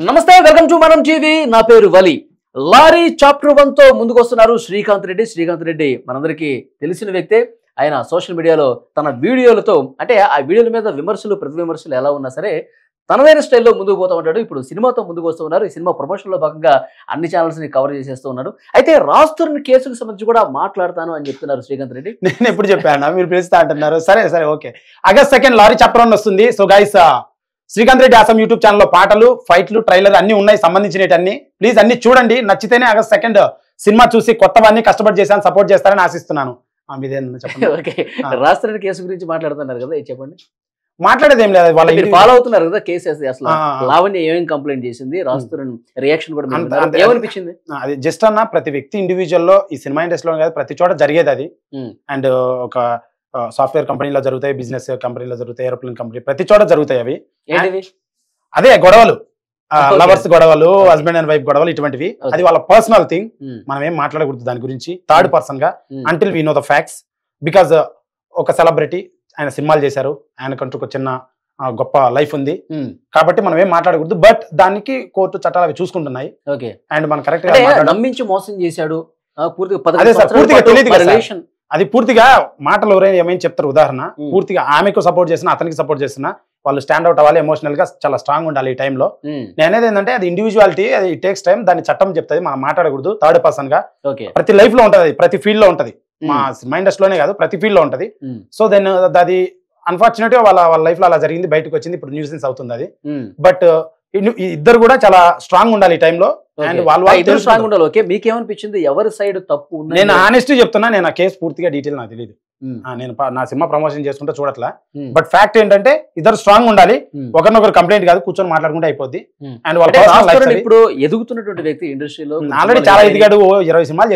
నమస్తే, welcome to మనం TV. నా పేరు వలి. లారీ చాప్టర్ 1 తో ముందుకు వస్తున్నారు శ్రీకాంత్ రెడ్డి. మనందరికీ తెలిసిన వ్యక్తే. ఆయన సోషల్ మీడియాలో తన వీడియోలతో, అంటే ఆ వీడియోల మీద విమర్శలు ప్రతి విమర్శలు ఎలా ఉన్నా సరే తనదైన స్టైల్లో ముందుకు పోతూ ఉంటాడు. ఇప్పుడు సినిమాతో ముందుకు వస్తూ ఉన్నారు. ఈ సినిమా ప్రమోషన్లో భాగంగా అన్ని ఛానల్స్ ని కవర్ చేసేస్తూ ఉన్నాడు. అయితే రాస్తున్న కేసుకు సంబంధించి కూడా మాట్లాడతాను అని చెప్తున్నారు శ్రీకాంత్ రెడ్డి. నేను ఎప్పుడు చెప్పాను, మీరు పిలుస్తా అంటున్నారు. సరే ఓకే. ఆగస్ట్ 2 లారీ చాప్టర్ 1 వస్తుంది. So guys, Srikanth Reddy awesome YouTube ఛానల్లో పాటలు, ఫైట్లు, ట్రైలర్ అన్ని ఉన్నాయి, సంబంధించినవి అన్ని. ప్లీజ్ అన్ని చూడండి. నచ్చితేనే ఆగస్ట్ 2 సినిమా చూసి కొత్తవన్నీ కష్టపడి చేశాను, సపోర్ట్ చేస్తారని ఆశిస్తున్నాను. మీదేనా చెప్పండి. ఓకే, రాస్తున్న కేసు గురించి మాట్లాడుతున్నారు కదా, చెప్పండి. మాట్లాడేది ఏం లేదు, వాళ్ళ ఫాలో అవుతున్నారు కదా కేసు. అసలు లావణ్య ఏమేమి కంప్లైంట్ చేసింది, రాస్తున్న రియాక్షన్ కూడా ఏమనిపించింది? అది జస్ట్ అన్న, ప్రతి వ్యక్తి ఇండివిజువల్ లో, ఈ సినిమా ఇండస్ట్రీలో కాదు, ప్రతి చోట జరిగేది అది. అండ్ ఒక సాఫ్ట్వేర్ కంపెనీలో జరుగుతాయి, బిజినెస్ కంపెనీలో జరుగుతాయి, ఏరోప్లేన్ కంపెనీ, ప్రతి చోట జరుగుతాయి అవి. అదే గొడవలు, లవర్స్ గొడవలు, హస్బెండ్ అండ్ వైఫ్ గొడవలు, ఇటువంటివి. అది వాళ్ళ పర్సనల్ థింగ్. మనం ఏం మాట్లాడకూడదు దాని గురించి థర్డ్ పర్సన్ గా, until we know the facts. Because ఒక సెలబ్రిటీ, ఆయన సినిమాలు చేశారు, ఆయనకంటూ ఒక చిన్న గొప్ప లైఫ్ ఉంది, కాబట్టి మనం ఏం మాట్లాడకూడదు. బట్ దానికి కోర్టు చట్టాలు అవి చూసుకుంటున్నాయి. అండ్ మనం కరెక్ట్ గా నమ్మించి మోసం చేశాడు, అది పూర్తిగా మాటలు ఎవరైనా ఏమైనా చెప్తారు. ఉదాహరణ, పూర్తిగా ఆమెకు సపోర్ట్ చేసినా, అతనికి సపోర్ట్ చేసినా వాళ్ళు స్టాండ్ అవుట్ అవ్వాలి, ఎమోషనల్ గా చాలా స్ట్రాంగ్ ఉండాలి ఈ టైంలో. నేనేది ఏంటంటే, అది ఇండివిజువాలిటీ, అది టేక్స్ టైం, దాన్ని చట్టం చెప్తుంది, మనం మాట్లాడకూడదు థర్డ్ పర్సన్ గా. ప్రతి లైఫ్ లో ఉంటది, ప్రతి ఫీల్డ్ లో ఉంటది, మా సినిమా ఇండస్ట్రీలోనే కాదు, ప్రతి ఫీల్డ్ లో ఉంటది. సో దెన్ అది అన్ఫార్చునేట్ గా వాళ్ళ లైఫ్ లో అలా జరిగింది, బయటకు వచ్చింది, ఇప్పుడు న్యూసెన్స్ అవుతుంది అది. బట్ ఇద్దరు కూడా చాలా స్ట్రాంగ్ ఉండాలి ఈ టైంలో. అండ్ వాళ్ళు స్ట్రాంగ్ ఉండాలి. ఓకే, మీకేమనిపించింది, ఎవరి సైడ్ తప్పు ఉంది? నేను ఆనెస్టీ చెప్తున్నా, నేను ఆ కేసు పూర్తిగా డీటెయిల్ నాకు తెలియదు, నేను నా సినిమా ప్రమోషన్ చేసుకుంటే చూడట్లా. బట్ ఫ్యాక్ట్ ఏంటంటే, ఇద్దరు స్ట్రాంగ్ ఉండాలి, ఒకరినొకరు కంప్లైంట్ కాదు, కూర్చొని మాట్లాడుకుంటే అయిపోద్ది. అండ్ వాళ్ళు ఇప్పుడు ఎదుగుతున్నటువంటి వ్యక్తి ఇండస్ట్రీలో ఆల్రెడీ చాలా ఎదిగాడు, 20 సినిమాలు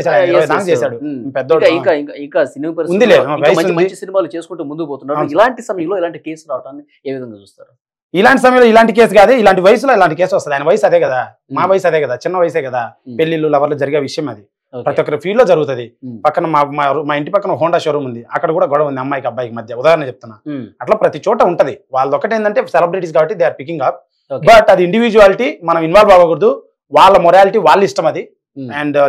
చేశాడు, పెద్ద ఇంకా సినిమా మంచి సినిమాలు చేసుకుంటూ ముందుకు పోతున్నాడు. ఇలాంటి సమయంలో ఇలాంటి కేసు రావడాన్ని ఏ విధంగా చూస్తారు? ఇలాంటి సమయంలో ఇలాంటి కేసు కాదు, ఇలాంటి వయసులో ఇలాంటి కేసు వస్తుంది. ఆయన వయసు అదే కదా, మా వయసు అదే కదా, చిన్న వయసే కదా, పెళ్లిళ్ళు లవర్లు జరిగే విషయం అది ప్రతి ఒక్కరి ఫీల్డ్ లో జరుగుతుంది. పక్కన మా ఇంటి పక్కన హోండా షోరూమ్ ఉంది, అక్కడ కూడా గొడవ ఉంది అమ్మాయికి అబ్బాయికి మధ్య, ఉదాహరణ చెప్తున్నా. అట్లా ప్రతి చోట ఉంటది. వాళ్ళది ఒకటి ఏంటంటే, సెలబ్రిటీస్ కాబట్టి they are picking up. But అది ఇండివిజువాలిటీ, మనం ఇన్వాల్వ్ అవ్వకూడదు. వాళ్ళ మొరాలిటీ వాళ్ళ ఇష్టం అది. And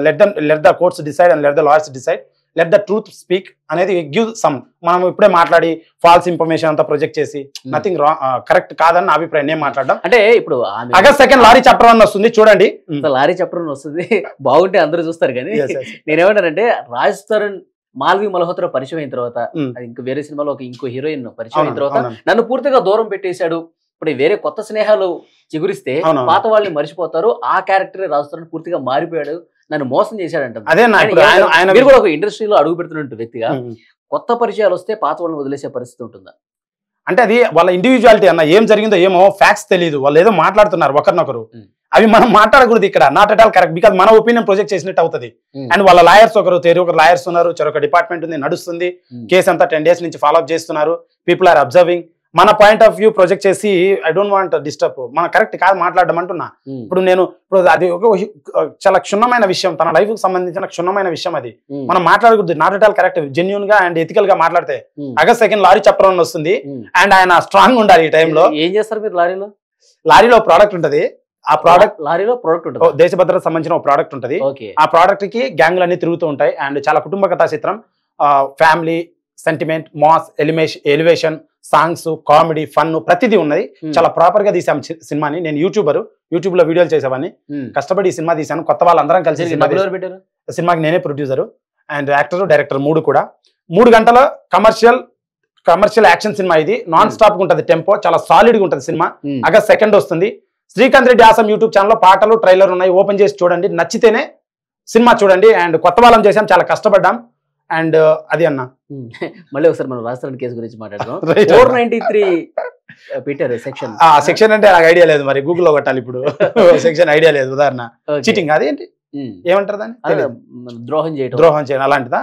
let the courts decide and let the lawyers decide, let the truth speak అనేది గివ్ సమ్. మనం ఇప్పుడే మాట్లాడి ఫాల్స్ ఇన్ఫర్మేషన్ అంతా ప్రొజెక్ట్ చేసి నథింగ్ రాంగ్, కరెక్ట్ కాదని నా అభిప్రాయం. నేను మాట్లాడడం అంటే, ఇప్పుడు ఆగస్ట్ 2 లారీ చాప్టర్ 1 వస్తుంది, చూడండి. లారీ చాప్టర్ 1 వస్తుంది, బాగుంటే అందరూ చూస్తారు. కానీ నేనేమంటానంటే, రాజ్ తరుణ్ మాల్వి మల్హోత్రా పరిచయం అయిన తర్వాత, అది ఇంకా వేరే సినిమాలో ఇంకో హీరోయిన్ పరిచయం అయిన తర్వాత నన్ను పూర్తిగా దూరం పెట్టేశాడు. ఇప్పుడు వేరే కొత్త స్నేహాలు చిగురిస్తే పాత వాళ్ళని మర్చిపోతారు. ఆ క్యారెక్టర్ రాజ్ తరుణ్ పూర్తిగా మారిపోయాడు, నన్ను మోసం చేశాడంట. మీరు కూడా ఒక ఇండస్ట్రీలో అడుగు పెడుతున్న వ్యక్తిగా కొత్త పరిచయాలు వస్తే పాత వాళ్ళని వదిలేసే పరిస్థితి ఉంటుందా? అంటే అది వాళ్ళ ఇండివిజువాలిటీ అన్న. ఏం జరిగిందో ఏమో ఫ్యాక్ట్స్ తెలియదు, వాళ్ళు ఏదో మాట్లాడుతున్నారు ఒకరినొకరు, అవి మనం మాట్లాడకూడదు ఇక్కడ. Not at all correct, because మన ఒపీనియన్ ప్రొజెక్ట్ చేసినట్టు అవుతుంది. అండ్ వాళ్ళ లాయర్స్ ఒకరు లాయర్స్ ఉన్నారు, చెరొక డిపార్ట్మెంట్ ఉంది, నడుస్తుంది కేసు అంతా 10 days నుంచి ఫాలో అప్ చేస్తున్నారు. People are observing. మన పాయింట్ ఆఫ్ వ్యూ ప్రొజెక్ట్ చేసి, ఐ డోంట్ వాంట్ డిస్టర్బ్, మన కరెక్ట్ కాదు మాట్లాడడం అంటున్నా. ఇప్పుడు అది ఒక చాలా క్షుణ్ణమైన విషయం, తన లైఫ్ కి సంబంధించిన క్షుణ్ణమైన విషయం, అది మనం మాట్లాడకూడదు. Not at all correct. Genuine గా అండ్ ఎథికల్ గా మాట్లాడితే ఆగస్ట్ 2 లారీ చాప్టర్ 1 వస్తుంది. అండ్ ఆయన స్ట్రాంగ్ ఉండాలి ఈ టైంలో. ఏం చేస్తారు మీరు లారీలో? లారీలో ప్రోడక్ట్ ఉంటది, ఆ ప్రోడక్ట్ లారీలో ప్రోడక్ట్ ఉంటుంది, దేశ భద్రత సంబంధించిన ఒక ప్రోడక్ట్ ఉంటుంది. ఆ ప్రోడక్ట్ కి గ్యాంగ్లు అన్ని తిరుగుతూ ఉంటాయి. అండ్ చాలా కుటుంబ కథా చిత్రం, family sentiment, mass elevation, songs, comedy, fun ప్రతిదీ ఉన్నది. చాలా ప్రాపర్ గా తీసాం సినిమాని. నేను యూట్యూబ్ లో వీడియోలు చేసేవాడిని, కష్టపడి ఈ సినిమా తీసాను. కొత్త వాళ్ళందరం కలిసి సినిమాకి నేనే ప్రొడ్యూసర్ అండ్ యాక్టర్, డైరెక్టర్ 3 కూడా. 3 గంటల కమర్షియల్ యాక్షన్ సినిమా ఇది. నాన్ స్టాప్ ఉంటుంది, టెంపో చాలా సాలిడ్ గా ఉంటుంది సినిమా. ఆగస్ట్ 2 వస్తుంది. శ్రీకాంత్ రెడ్డి ఆసం యూట్యూబ్ ఛానల్లో పాటలు, ట్రైలర్ ఉన్నాయి, ఓపెన్ చేసి చూడండి. నచ్చితేనే సినిమా చూడండి. అండ్ కొత్త వాళ్ళం చేసాం, చాలా కష్టపడ్డాం. అండ్ అది అన్న, మళ్ళీ ఒకసారి మనం రాజ్ తరుణ్ కేసు గురించి మాట్లాడదాం. 493 పెట్టారు సెక్షన్. సెక్షన్ అంటే నాకు ఐడియా లేదు, మరి గూగుల్లో కొట్టాలి ఇప్పుడు. సెక్షన్ ఐడియా లేదు. ఉదాహరణ చీటింగ్, అదేంటి ఏమంటారు దాన్ని, ద్రోహం చేయడం అలాంటిదా,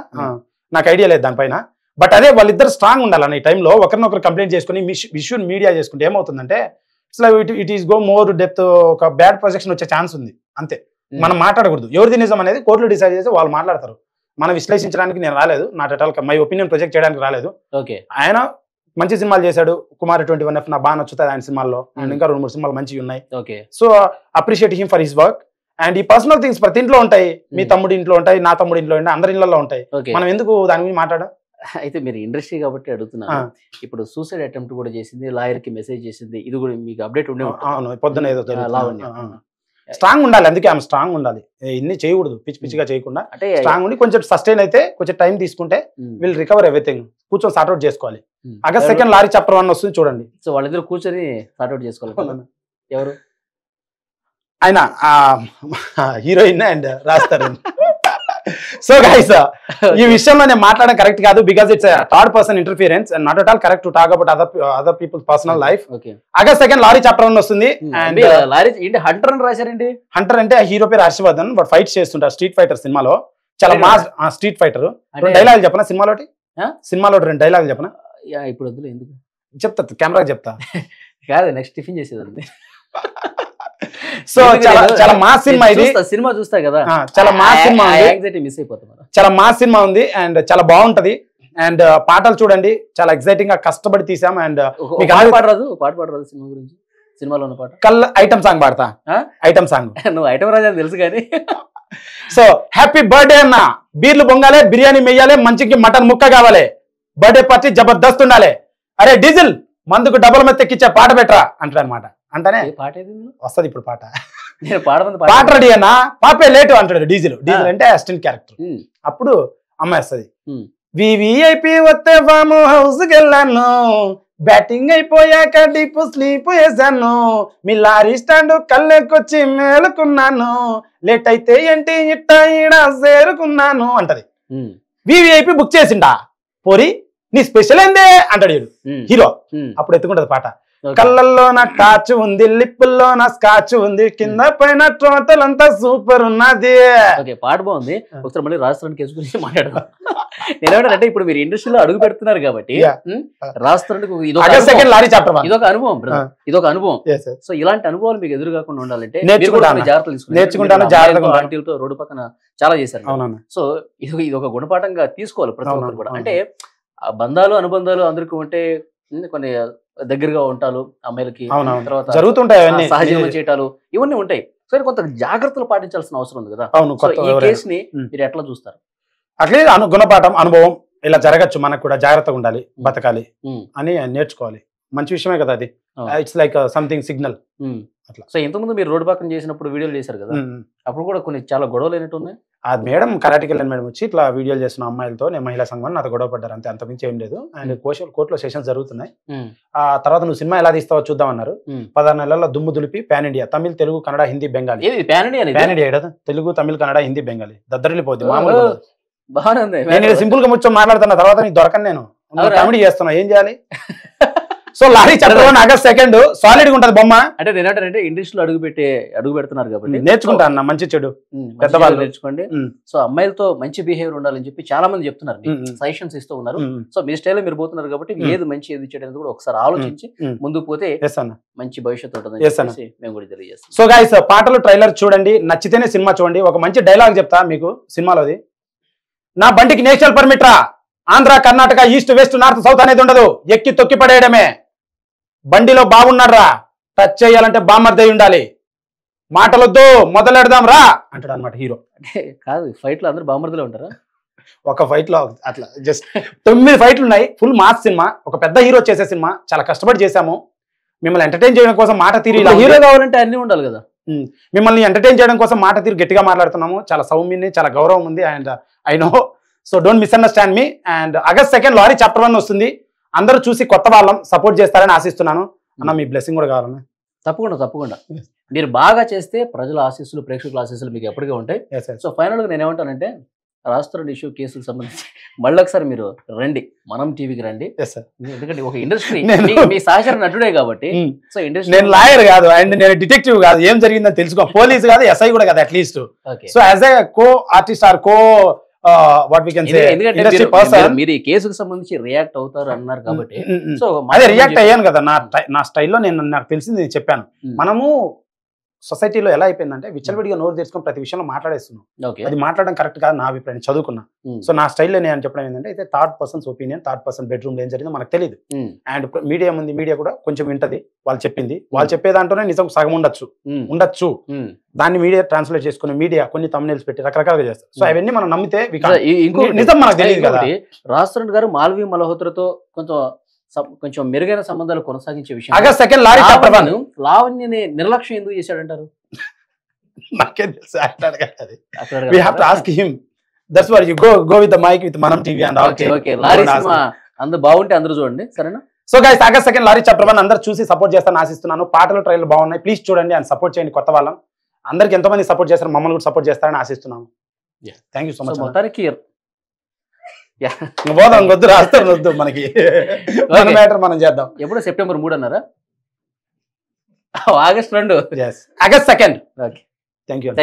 నాకు ఐడియా లేదు దానిపైన. బట్ అదే వాళ్ళిద్దరు స్ట్రాంగ్ ఉండాలన్న. ఈ టైంలో ఒకరినొకరు కంప్లైంట్ చేసుకుని విష్యూని మీడియా చేసుకుంటే ఏమవుతుందంటే, it is go more depth, ఒక బ్యాడ్ ప్రొజెక్షన్ వచ్చే ఛాన్స్ ఉంది అంతే. మనం మాట్లాడకూడదు. ఎవరిది నిజం అనేది కోర్టులో డిసైడ్ చేసి వాళ్ళు మాట్లాడతారు. మనం విశ్లేషించడానికి నేను రాలేదు, not at all my opinion project చేయడానికి రాలేదు. ఓకే, ఆయన మంచి సినిమాలు చేశాడు. కుమార్ 21F నాకు బాగా నచ్చుతుంది ఆయన సినిమాల్లో, అండ్ ఇంకా 2-3 సినిమాలు మంచివి ఉన్నాయి. So appreciate him for his work. And ఈ పర్సనల్ థింగ్స్ ప్రతి ఇంట్లో ఉంటాయి. మీ తమ్ముడి ఇంట్లో ఉంటాయి, నా తమ్ముడి ఇంట్లో ఉంటాయి, అందరి ఇళ్లలో ఉంటాయి. మనం ఎందుకు దాని గురించి మాట్లాడడం? అయితే మీరు ఇండస్ట్రీ కాబట్టి అడుగుతున్నాను. ఇప్పుడు సూసైడ్ అటెంప్ట్ కూడా చేసింది, లాయర్ కి మెసేజ్ చేసింది, ఇది కూడా మీకు అప్డేట్ ఉండే ఉంటుంది. పొద్దున ఏదో స్ట్రాంగ్ ఉండాలి. అందుకే ఆమె స్ట్రాంగ్ ఉండాలి. ఇన్ని చేయకూడదు, పిచ్చి పిచ్చిగా చేయకుండా స్ట్రాంగ్ ఉండి కొంచెం సస్టైన్ అయితే కొంచెం టైం తీసుకుంటే విల్ రికవర్ ఎవ్రీథింగ్. కూర్చొని సార్ట్అవుట్ చేసుకోవాలి. ఆగస్ట్ 2 లారీ చాప్టర్ 1 వస్తుంది చూడండి. సో వాళ్ళిద్దరు కూర్చొని సార్ట్అవుట్ చేసుకోవాలి. ఎవరు ఆయన హీరోయిన్ అండ్ రాస్తారు. సో గైస్ ఈ విషయంలో నేను మాట్లాడడం కరెక్ట్ కాదు, because it's third person interference and not at all correct to talk about other people's personal life. August 2 lorry chapter 1 వస్తుంది. అండ్ హంటర్ అని రాశారండి. హంటర్ అంటే హీరో పేరు హర్షవర్ధన్, వాడు ఫైట్ చేస్తుంటారు స్ట్రీట్ ఫైటర్ సినిమాలో. చాలా మాస్ స్ట్రీట్ ఫైటర్. 2 డైలాగులు చెప్పనా సినిమాలోటి? సినిమాలో 2 డైలాగులు చెప్పనా? ఇప్పుడు వద్దులే, ఎందుకు చెప్తా, కెమెరాకి చెప్తా. కాదు, నెక్స్ట్ టిఫిన్ చేసేదండి. సో చాలా మాస్ సినిమా ఇది. సినిమా చూస్తా కదా, చాలా మాస్ సినిమా, మిస్ అయిపోతాం. చాలా మాస్ సినిమా ఉంది అండ్ చాలా బాగుంటది. అండ్ పాటలు చూడండి, చాలా ఎక్సైటింగ్ గా కష్టపడి తీసాం. అండ్ పాట పాడరాదు సినిమా గురించి? సినిమాలో ఉన్న పాట కల్ ఐటమ్ సాంగ్ పాడతా. ఐటమ్ సాంగ్ నువ్వు ఐటమ్ రాజా తెలుసు కానీ. సో హ్యాపీ బర్త్డే అన్న, బీర్లు బొంగాలే, బిర్యానీ మెయ్యాలి, మంచికి మటన్ ముక్క కావాలి, బర్త్డే పార్టీ జబర్దస్త్ ఉండాలి, అరే డీజిల్ మందుకు డబ్బుల మీద తెక్కిచ్చే పాట పెట్టరా అంటాడు అనమాట. అంటానే పాట వస్తుంది ఇప్పుడు పాట. పాట రెడీ అన్నా, పాపే లేటు అంటాడు డీజిల్. డీజిల్ అంటే అసిస్టెంట్ క్యారెక్టర్. అప్పుడు అమ్మాయి వస్తుంది, వివిఐపి వస్తే ఫామ్ హౌస్ కి వెళ్ళాను, బ్యాటింగ్ అయిపోయాక డీప్ స్లీప్ వేసాను, మీ లారీ స్టాండ్ కళ్ళెకొచ్చి మేలుకున్నాను, లేట్ అయితే ఏంటి ఇట్ట ఈడ చేరుకున్నాను అంటది. వివిఐపి బుక్ చేసిండా, పోరి నీ స్పెషల్ ఏందే అంటాడు హీరో. అప్పుడు ఎత్తుకుంటది పాట, కళ్ళల్లో నా టాచ్ ఉంది, లిప్పుల్లో నా స్కాచ్ ఉంది, కింద పైన టోటల్ అంతా సూపర్ ఉన్నది. పాట బాగుంది. ఒకసారి మళ్ళీ రాజస్థాన్ కేసు గురించి మాట్లాడదాం. నేనేమంటే ఇప్పుడు మీరు ఇండస్ట్రీలో అడుగు పెడుతున్నారు కాబట్టి రాజస్థాన్ ఇదొక అనుభవం, ఇదొక అనుభవం. సో ఇలాంటి అనుభవాలు మీకు ఎదురు కాకుండా ఉండాలంటే జాగ్రత్తలు తీసుకుంటాను. ఆంటీలతో రోడ్డు పక్కన చాలా చేశారు. సో ఇది ఒక గుణపాఠంగా తీసుకోవాలి ప్రతి ఒక్కరు కూడా. అంటే బంధాలు అనుబంధాలు అందరికీ ఉంటే కొన్ని దగ్గరగా ఉంటారు అమ్మాయిలకి, తర్వాత జరుగుతుంటాయి సహజీవనం చేయటాలు ఇవన్నీ ఉంటాయి. సో కొంత జాగ్రత్తలు పాటించాల్సిన అవసరం ఉంది కదా. ఈ కేసుని మీరు ఎట్లా చూస్తారు? అట్లే గుణపాఠం, అనుభవం, ఇలా జరగచ్చు, మనకు కూడా జాగ్రత్తగా ఉండాలి, బతకాలి అని నేర్చుకోవాలి. మంచి విషయమే కదా అది. ఇట్స్ లైక్ సంథింగ్ సిగ్నల్ అట్లా. సో ఇంతకుముందు మీరు రోడ్డు పక్కన చేసినప్పుడు వీడియోలు చేశారు కదా, అప్పుడు కూడా కొన్ని చాలా గొడవలు అయినట్టు ఉన్నాయి. అది మేడం కరాటికి వెళ్ళిన మేడం వచ్చి ఇట్లా వీడియోలు చేస్తున్న అమ్మాయిలతో, నేను మహిళా సంఘం నాతో గొడవ పడ్డారు, అంతే, అంతకుమించి ఏం లేదు. అండ్ కోర్టులో సెషన్స్ జరుగుతున్నాయి. ఆ తర్వాత నువ్వు సినిమా ఎలా తీస్తావో చూద్దామన్నారు. 16 నెలల్లో దుమ్ము దులిపి pan India, Tamil, Telugu, Kannada, Hindi, Bengali. Pan India కదా, తెలుగు, తమిళ్, కన్నడ, హిందీ, బెంగాలీ. దద్దరిల్లిపోద్ది మామూలు. బాగుంది. నేను సింపుల్ గా ముచ్చో మాట్లాడుతున్నా, తర్వాత నీకు దొరకను, నేను కామెడీ చేస్తున్నా, ఏం చేయాలి? So lorry chapter 1 August 2 solid గా ఉంటది బొమ్మ. అంటే నేనంటే ఇండస్ట్రీలో అడుగు పెడుతున్నారు కాబట్టి నేర్చుకుంటా అన్న, మంచి చెడు పెద్దవాళ్ళు నేర్చుకోండి. సో అమ్మాయిలతో మంచి బిహేవియర్ ఉండాలని చెప్పి చాలా మంది చెప్తున్నారు, సజెషన్స్ ఇస్తూ ఉన్నారు. సో మీ స్టైల్లో మీరు పోతున్నారు కాబట్టి ఏది మంచి ఏది చెడు కూడా ఒకసారి ఆలోచించి ముందుకు పోతే మంచి భవిష్యత్తు ఉంటుంది మేము కూడా తెలియజేస్తాం. సో గైస్ పాటలు ట్రైలర్ చూడండి, నచ్చితేనే సినిమా చూడండి. ఒక మంచి డైలాగ్ చెప్తా మీకు సినిమాలోది, నా బండికి నేషనల్ పర్మిట్ రా, Andhra, Karnataka, east, west, north, south అనేది ఉండదు, ఎక్కి తొక్కి పడేయడమే, బండిలో బాగున్నారా, టచ్ చేయాలంటే బామ్మర్దై ఉండాలి, మాటలొద్దు మొదలెడదాం రా అంటాడు అనమాట హీరో. అంటే కాదు, ఫైట్ లో అందరూ బామ్మర్దలో ఉంటారా? ఒక ఫైట్ లో అట్లా జస్ట్ 9 ఫైట్లు ఉన్నాయి. ఫుల్ మాస్ సినిమా, ఒక పెద్ద హీరో చేసే సినిమా. చాలా కష్టపడి చేశాము, మిమ్మల్ని ఎంటర్టైన్ చేయడం కోసం. మాట తీరు హీరో కావాలంటే అన్ని ఉండాలి కదా. మిమ్మల్ని ఎంటర్టైన్ చేయడం కోసం మాట తీరు గట్టిగా మాట్లాడుతున్నాము. చాలా సౌమ్యాన్ని, చాలా గౌరవం ఉంది. And I know, so don't misunderstand me. And August 2 lorry chapter 1 వస్తుంది. అందరూ చూసి కొత్త వాళ్ళం సపోర్ట్ చేస్తారని ఆశిస్తున్నాను. అన్న మీ బ్లెస్సింగ్ కూడా కావాలన్నా. తప్పకుండా మీరు బాగా చేస్తే ప్రజల ఆశీస్సులు, ప్రేక్షకుల ఆశీస్సులు మీకు ఎప్పటికే ఉంటాయి. సో ఫైనల్ గా నేనేమంటానంటే, రాష్ట్ర ఇష్యూ కేసులకు సంబంధించి మళ్ళీ ఒకసారి మీరు రండి, మనం టీవీకి రండి. ఎందుకంటే ఒక ఇండస్ట్రీ మీ సహచర నటుడే కాబట్టి. సో ఇండస్ట్రీ, నేను లాయర్ కాదు అండ్ నేను డిటెక్టివ్ కాదు, ఏం జరిగిందని తెలుసుకో. పోలీస్ కాదు, ఎస్ఐ కూడా కాదు at least. So as a co artist or co what we can say, industry person, మీరు ఈ కేసుకు సంబంధించి రియాక్ట్ అవుతారు అన్నారు కాబట్టి. సో అదే రియాక్ట్ అయ్యాను కదా, నా స్టైల్లో నేను, నాకు తెలిసింది నేను చెప్పాను. మనము సొసైటీలో ఎలా అయిపోయిందంటే విచ్చలవిడిగా నోరు తెరుచుకొని ప్రతి విషయంలో మాట్లాడేస్తున్నాం. అది మాట్లాడడం కరెక్ట్ కాదు నా అభిప్రాయం, చదువుకున్నా. సో నా స్టైల్లో నేను చెప్పడం ఏంటంటే అయితే third persons opinion, third person bedroom ఏం జరిగిందో మనకు తెలియదు. అండ్ మీడియా ఉంది, మీడియా కూడా కొంచెం వింటది, వాళ్ళు చెప్పింది, వాళ్ళు చెప్పేదాంట్లోనే నిజం సగం ఉండొచ్చు. దాన్ని మీడియా ట్రాన్స్లేట్ చేసుకుని మీడియా కొన్ని తమ్నెయిల్స్ పెట్టి రకరకాలుగా చేస్తారు. సో అవన్నీ మనం నమ్మితే నిజం మనకు తెలియదు కదా. రాజ్ గారు మాల్వి మల్హోత్రాతో కొంచెం మెరుగైన సంబంధాలు కొనసాగించే విషయం, ఆగస్ట్ 2 లావణ్యని నిర్లక్ష్యం ఎందుకు చేశాడంటారు? నాకేం తెలుసు, we have to ask him. That's why you go with the mic with Manam TV and all. Okay. Lorry cinema అందరూ బాగుంటే అందరూ చూడండి, సరేనా? So guys, August 2 lorry chapter 1 అందరూ చూసి సపోర్ట్ చేస్తారని ఆశిస్తున్నాను. పాటలు ట్రైలర్ బాగున్నాయి, ప్లీజ్ చూడండి అండ్ సపోర్ట్ చేయండి. కొత్త వాళ్ళం అందరికి ఎంతో మంది సపోర్ట్ చేస్తారు, మమ్మల్ని కూడా సపోర్ట్ చేస్తారని ఆశిస్తున్నాను. Thank you so much. మొత్తానికి పోదాం, వద్దు రాస్తారు, వద్దు మనకి మ్యాటర్ మనం చేద్దాం. ఎప్పుడు సెప్టెంబర్ 3 అన్నారా? August 2. August 2. Okay, thank you.